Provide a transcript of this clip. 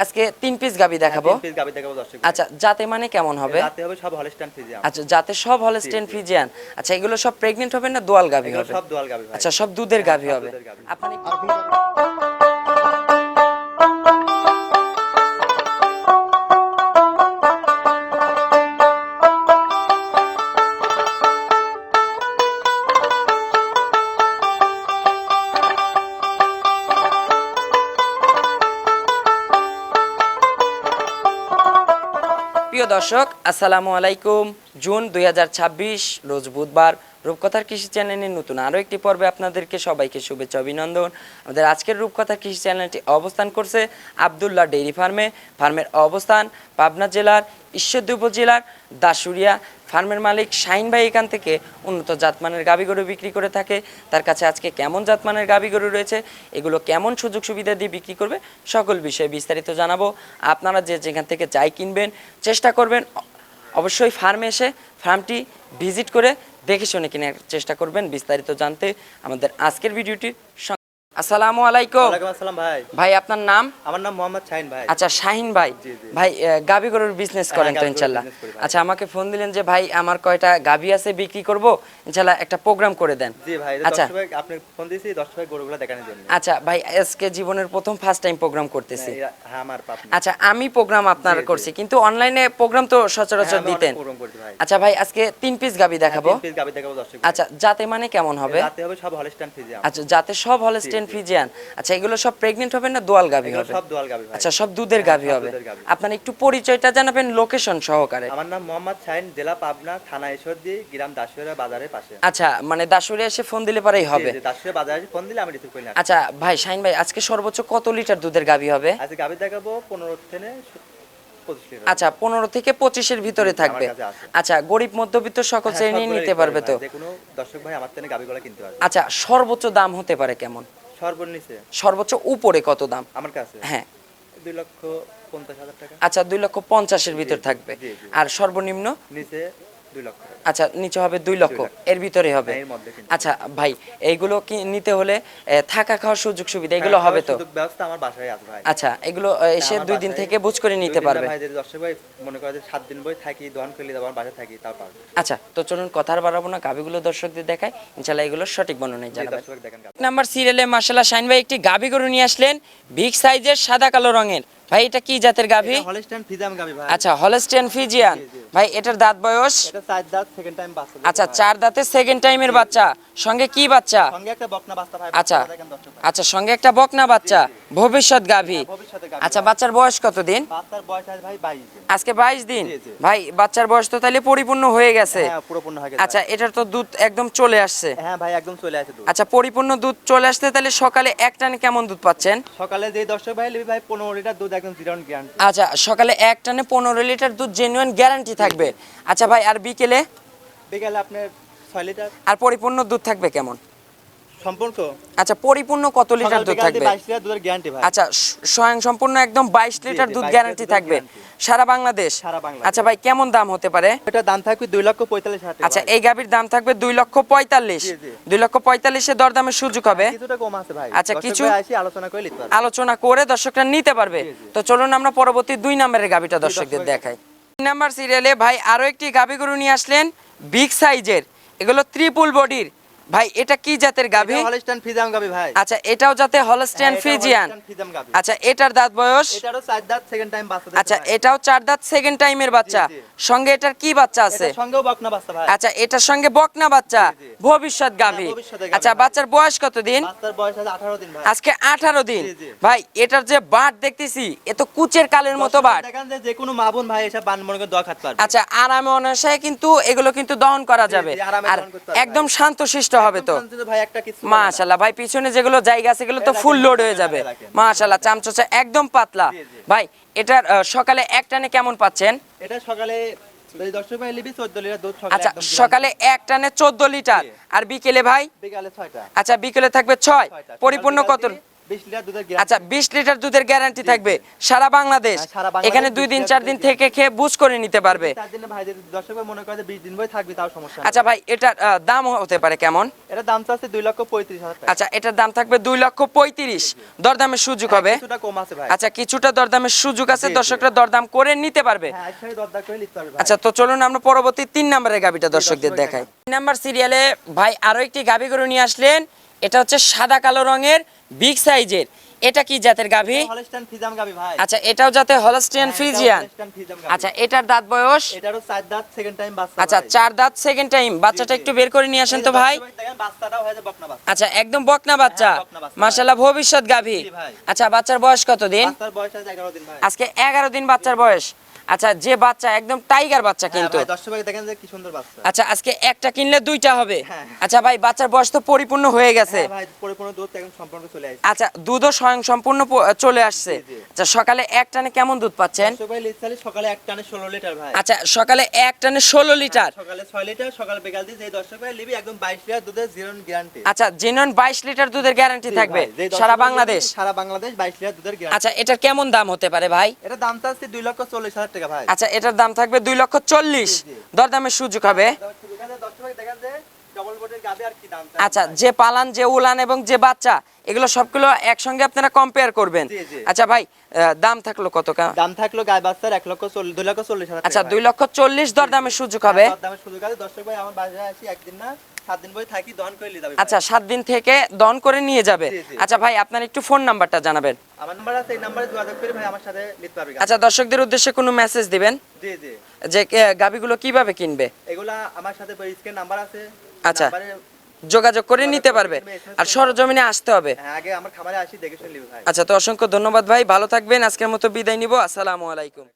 আজকে 3 পিস গাবি দেখাবো। 3 পিস গাবি দেখাবো দর্শক। আচ্ছা, জাতে মানে কেমন হবে? জাতে হবে সব হলস্টাইন ফ্রিজিয়ান। আচ্ছা, জাতে সব হলস্টাইন ফ্রিজিয়ান। আচ্ছা, এগুলো সব প্রেগন্যান্ট হবে না দোয়াল গাবি হবে? সব দোয়াল গাবি ভাই। আচ্ছা, সব দুধের গাবি হবে। আপনি প্রিয় দর্শক, আসসালামু আলাইকুম। জুন 2026 রোজ বুধবার রূপকথার কৃষি চ্যানেলের নতুন আরও একটি পর্বে আপনাদেরকে সবাইকে শুভেচ্ছা অভিনন্দন। আমাদের আজকের রূপকথার কৃষি চ্যানেলটি অবস্থান করছে আবদুল্লাহ ডেইরি ফার্মে। ফার্মের অবস্থান পাবনা জেলার ঈশ্বরদী উপজেলার দাসুরিয়া। ফার্মের মালিক শাহিন ভাই এখান থেকে উন্নত জাতমানের গাভী গরু বিক্রি করে থাকে। তার কাছে আজকে কেমন জাতমানের গাভী গরু রয়েছে, এগুলো কেমন সুযোগ সুবিধা দিয়ে বিক্রি করবে, সকল বিষয়ে বিস্তারিত জানাবো। আপনারা যেখান থেকে যাই কিনবেন চেষ্টা করবেন অবশ্যই ফার্মে এসে ফার্মটি ভিজিট করে দেখে শুনে কেনার চেষ্টা করবেন। বিস্তারিত জানতে আমাদের আজকের ভিডিওটি। আসসালামু আলাইকুম। ওয়ালাইকুম আসসালাম ভাই। ভাই, আপনার নাম? আমার নাম মোহাম্মদ শাহিন ভাই। আচ্ছা, শাহিন ভাই। ভাই গাভী গরুর বিজনেস করেন তো ইনশাআল্লাহ? আচ্ছা, আমাকে ফোন দিলেন যে ভাই আমার কয়টা গাভী আছে বিক্রি করব, ইনশাআল্লাহ একটা প্রোগ্রাম করে দেন। জি ভাই, আচ্ছা দর্শক ভাই আপনি ফোন দিয়েছি দর্শক ভাই গরুগুলো দেখানোর জন্য। আচ্ছা ভাই, আজকে জীবনের প্রথম ফার্স্ট টাইম প্রোগ্রাম করতেছি। হ্যাঁ, আমার পাপনি। আচ্ছা, আমি প্রোগ্রাম আপনার করছি, কিন্তু অনলাইনে প্রোগ্রাম তো সচরাচর দিতেন। আচ্ছা ভাই, আজকে 3 পিস গাভী দেখাবো। 3 পিস গাভী দেখাবো দর্শক। আচ্ছা, জাতে মানে কেমন হবে? জাতে হবে সব হলস্টাইন ফ্রিজিয়ান। আচ্ছা, জাতে সব হলস্টাইন ফ্রিজিয়ান। আচ্ছা, এগুলো সব প্রেগন্যান্ট হবে না দোয়াল গাভী হবে? সব দোয়াল গাভী ভাই। আচ্ছা, সব দুধের গাভী হবে। আপনার একটু পরিচয়টা জানাবেন লোকেশন সহকারে। আমার নাম মোহাম্মদ শাহিন, জেলা পাবনা, থানা ঈশ্বরদী, গ্রাম দাসুরিয়া বাজারের পাশে। আচ্ছা, মানে দাসুরিয়া এসে ফোন দিলে পরেই হবে? জি, দাসুরিয়া বাজারে ফোন দিলে আমি রিসিভ করি না। আচ্ছা ভাই শাহিন ভাই, আজকে সর্বোচ্চ কত লিটার দুধের গাভী হবে? আজকে গাভী দেখাবো 15 থেকে 25 লিটার। আচ্ছা, 15 থেকে 25 এর ভিতরে থাকবে। আচ্ছা, গরিব মধ্যবিত্ত সকল শ্রেণী নিতে পারবে তো? যে কোনো দর্শক ভাই আমার থেকে গাভীগুলো কিনতে পারবে। আচ্ছা, সর্বোচ্চ দাম হতে পারে কেমন? সর্বনিচে সর্বোচ্চ উপরে কত দাম আমার কাছে? হ্যাঁ, 2,50,000 টাকা। আচ্ছা, 2,50,000 এর ভিতর থাকবে। আর সর্বনিম্ন নিচে 2 লক্ষ টাকা। আচ্ছা, নিচে হবে 2 লক্ষ, এর ভিতরে হবে। আচ্ছা ভাই, এইগুলো কি নিতে হলে থাকা খাওয়ার সুযোগ সুবিধা এগুলো হবে তো? সুযোগ ব্যবস্থা আমার বাসায় আছে ভাই। আচ্ছা, এগুলো এসে 2 দিন থেকে বুঝ করে নিতে পারবে। ভাই যদি দর্শক ভাই মনে করে যে 7 দিন বই থাকি দোকান খুলে দেব, আমার বাসায় থাকি তাও পারবে। আচ্ছা, তো চলুন কথা আর বাড়াবো না, গাভীগুলো দর্শকদের দেখাই, ইনশাআল্লাহ এগুলো সঠিক বর্ণনাই জানাবেন। দর্শক দেখেন গাভী। নাম্বার সিরিয়ালে মাশাআল্লাহ শাহিন ভাই একটি গাভী গরু নিয়ে আসলেন, বিগ সাইজের সাদা কালো রঙের। ভাই, এটা কি জাতের গাভী? এটা হলস্টাইন ফ্রিজিয়ান গাভী ভাই। আচ্ছা, হলস্টাইন ফ্রিজিয়ান। ভাই, এটার দাঁত বয়স? এটা 4 দাঁত, সেকেন্ড টাইম বাচ্চা। আচ্ছা, 4 দাঁতে সেকেন্ড টাইমের বাচ্চা। সঙ্গে কি বাচ্চা? সঙ্গে একটা বকনা বাচ্চা ভাই। আচ্ছা আচ্ছা, সঙ্গে একটা বকনা বাচ্চা, ভবিষ্যৎ গাভী। আচ্ছা, বাচ্চার বয়স কত দিন? বাচ্চার বয়স আছে ভাই 22 দিন। আজকে 22 দিন। ভাই, বাচ্চার বয়স তো তাহলে পরিপূর্ণ হয়ে গেছে? হ্যাঁ, পরিপূর্ণ হয়ে গেছে। আচ্ছা, এটার তো দুধ একদম চলে আসছে? হ্যাঁ ভাই, একদম চলে আসে দুধ। আচ্ছা, পরিপূর্ণ দুধ চলে আসছে, তাহলে সকালে এক টানে কেমন দুধ পাচ্ছেন? সকালে যে দর্শক ভাই লিবি ভাই 15 লিটার দুধ একদম জিরন গ্যারান্টি। আচ্ছা, সকালে এক টানে 15 লিটার দুধ জেনুইন গ্যারান্টি থাকবে। আচ্ছা ভাই, আর বিকেলে? বিকেলে আপনার 6 লিটার। আর পরিপূর্ণ দুধ থাকবে কেমন সম্পূর্ণ? আচ্ছা, পরিপূর্ণ কত লিটার দুধ থাকবে? 22 লিটার দুধের গ্যারান্টি ভাই। আচ্ছা, স্বয়ং সম্পূর্ণ একদম 22 লিটার দুধ গ্যারান্টি থাকবে সারা বাংলাদেশ? সারা বাংলাদেশ। আচ্ছা ভাই, কেমন দাম হতে পারে? এটা দাম থাকবে 2,45,000 টাকা। আচ্ছা, এই গাভীর দাম থাকবে 2,45,000। 2,45,000 এ দরদামের সুযোগ হবে? কিছুটা কম আছে ভাই। আচ্ছা, কিছু আলোচনা করে নিতে পারবে। আলোচনা করে দর্শকরা নিতে পারবে। তো চলুন আমরা পরবর্তী 2 নম্বরের গাভীটা দর্শকদের দেখাই। 2 নাম্বার সিরিয়ালে ভাই আরো একটি গাভী গরু নিয়ে আসলেন, বিগ সাইজের। এগুলো ত্রিপুল বডির। ভাই, এটা কি জাতের গাভী? এটা হলস্টাইন ফ্রিজিয়ান গাভী ভাই। আচ্ছা, এটাও জাতে হলস্টাইন ফ্রিজিয়ান। আচ্ছা, এটার দাঁত বয়স? এটারও 4 দাঁত, সেকেন্ড টাইম বাচ্চা। আচ্ছা, এটাও 4 দাঁত, সেকেন্ড টাইমের বাচ্চা। সঙ্গে এটার কি বাচ্চা আছে? এটার সঙ্গেও বকনা বাচ্চা ভাই। আচ্ছা, এটার সঙ্গে বকনা বাচ্চা, ভবিষ্যৎ গাভী। আচ্ছা, বাচ্চার বয়স কত দিন? বাচ্চার বয়স আছে 18 দিন ভাই। আজকে 18 দিন। ভাই, এটার যে বাট দেখতেছি, এ তো কুচের কালের মতো বাট। দেখেন যে কোনো মা বোন ভাই এসব বান মনে করে দোয়া খাতে পারবে। আচ্ছা, আরামে অনায়াসে কিন্তু এগুলো কিন্তু দহন করা যাবে। আর একদম শান্তশিষ্ট হবে তো? মাশাআল্লাহ ভাই, পিছনে যেগুলো জায়গা আছে এগুলো তো ফুল লোড হয়ে যাবে। মাশাআল্লাহ, চামচোচা একদম পাতলা। ভাই, এটার সকালে এক টানে কেমন পাচ্ছেন? এটা সকালে যদি দর্শক ভাই লিবি 14 লিটার দুধ সকালে। আচ্ছা, সকালে এক টানে 14 লিটার। আর বিকেলে ভাই? বিকালে 6টা। আচ্ছা, বিকেলে থাকবে 6। পরিপূর্ণ কত? 20 লিটার দুধের গ্যারান্টি। আচ্ছা 20 লিটার দুধের গ্যারান্টি জি, থাকবে জি। সারা বাংলাদেশ। হ্যাঁ, সারা বাংলাদেশ এখানে 2 20 দিন লিটার 4 দিন দুধের থেকে খেয়ে বুঝ করে নিতে পারবে। তার জন্য ভাই যদি দর্শক ভাই মনে করে যে 20 দিন বই থাকবে তাও সমস্যা নেই। আচ্ছা ভাই এটার দাম হতে পারে কেমন? এটা দাম চাচ্ছে 2,35,000 টাকা। আচ্ছা এটার দাম থাকবে 2,35,000, দরদামের সুযোগ হবে। কিছুটা কম আছে ভাই। আচ্ছা কিছুটা দরদামের সুযোগ আছে, জি, জি। দর্শকরা দরদাম করে নিতে পারবে। হ্যাঁ একসাথে দরদাম করে নিতে পারবে ভাই। আচ্ছা তো চলুন আমরা পরবর্তী 3 নম্বরের গাবিটা দর্শকদের দর্শক দেখাই। 3 নাম্বার সিরিয়ালে ভাই আরো একটি গাবি গরু নিয়ে আসলেন। এটা হচ্ছে সাদা কালো রঙের বিগ সাইজের। এটা কি জাতের গাবি? হলস্টাইন ফ্রিজিয়ান গাবি ভাই। আচ্ছা এটাও জাতে হলস্টিয়ান হ্যাঁ, এটাও ফ্রিজিয়ান। হলস্টাইন ফ্রিজিয়ান গাবি। আচ্ছা এটার দাঁত বয়স? এটারও 4 দাঁত সেকেন্ড টাইম বাচ্চা। আচ্ছা ভাই। 4 দাঁত সেকেন্ড টাইম। বাচ্চাটা জি, জি। একটু বের করে নিয়ে আসেন এই তো যে ভাই। দর্শক দেখেন বাচ্চাটাও হয়েছে বকনা বাচ্চা। আচ্ছা একদম বকনা বাচ্চা। হ্যাঁ, বকনা বাচ্চা। মাশাআল্লাহ ভবিষ্যৎ গাভী। জি ভাই। আচ্ছা বাচ্চার বয়স কত দিন? বাচ্চার বয়স আছে 11 দিন ভাই। আজকে 11 দিন বাচ্চার বয়স। আচ্ছা যে বাচ্চা একদম টাইগার বাচ্চা হ্যাঁ কিন্তু। ভাই দর্শক ভাই দেখেন যে কি সুন্দর বাচ্চা। আচ্ছা আজকে একটা কিনলে দুইটা হবে। হ্যাঁ। আচ্ছা ভাই বাচ্চার বয়স তো পরিপূর্ণ হয়ে গেছে। হ্যাঁ ভাই পরিপূর্ণ দুধ এখন সম্পূর্ণ চলে আসছে। আচ্ছা দুধও স্বয়ং সম্পূর্ণ চলে আসছে। জি, জি। আচ্ছা সকালে এক টানে কেমন দুধ পাচ্ছেন? দর্শক ভাই লিটারে সকালে এক টানে 16 লিটার ভাই। আচ্ছা সকালে এক টানে 16 লিটার। সকালে 6 লিটার সকাল বিকাল দিয়ে যে দর্শক ভাই লিবি একদম 22 লিটার দুধের জিরো গ্যারান্টি। আচ্ছা জেনুইন 22 লিটার দুধের গ্যারান্টি থাকবে সারা বাংলাদেশ। সারা বাংলাদেশ 22 লিটার দুধের গ্যারান্টি। আচ্ছা এটার কেমন দাম হতে পারে ভাই? এটা দাম চাচ্ছে 2,40,000 টাকা ভাই। আচ্ছা এটার দাম থাকবে 2,40,000, জি, জি। দরদামের সুযোগ হবে। দর্শক ভাই দেখেন যে ডবল বোর্ডের গাবে আর কি দাম চাচ্ছে আচ্ছা ভাই। যে পালান যে উলান এবং যে বাচ্চা এগুলো সবগুলো একসঙ্গে আপনারা কম্পেয়ার করবেন। জি, জি। আচ্ছা ভাই দাম থাকলো কত কা? দাম থাকলো গায়ে বাচ্চার 2,40,000 আচ্ছা টাকা। 2,40,000 দরদামের সুযোগ হবে। দামের সুযোগ আছে দর্শক ভাই আমার বাসায় আসি একদিন না 7 দিন বই থাকি দহন করে নিয়ে যাবে। আচ্ছা 7 দিন থেকে দন করে নিয়ে যাবে। জি, জি। আচ্ছা ভাই আপনার একটু ফোন নাম্বারটা জানাবেন। আমার নাম্বার আছে এই নাম্বারে যোগাযোগ করে ভাই আমার সাথে নিতে পারবে। আচ্ছা দর্শকদের উদ্দেশ্যে কোনো মেসেজ দিবেন জি জি। যে গাবিগুলো কিভাবে কিনবে? এগুলা আমার সাথে স্ক্রিন নাম্বার আছে। আচ্ছা। নাম্বারে যোগাযোগ করে নিতে পারবে। আর সরজমিনে আসতে হবে। হ্যাঁ আগে আমার খামারে আসি দেখে শুনে নিবে ভাই। আচ্ছা তো অসংখ্য ধন্যবাদ ভাই, ভালো থাকবেন। আজকের মতো বিদায় নিব। আসসালামু আলাইকুম।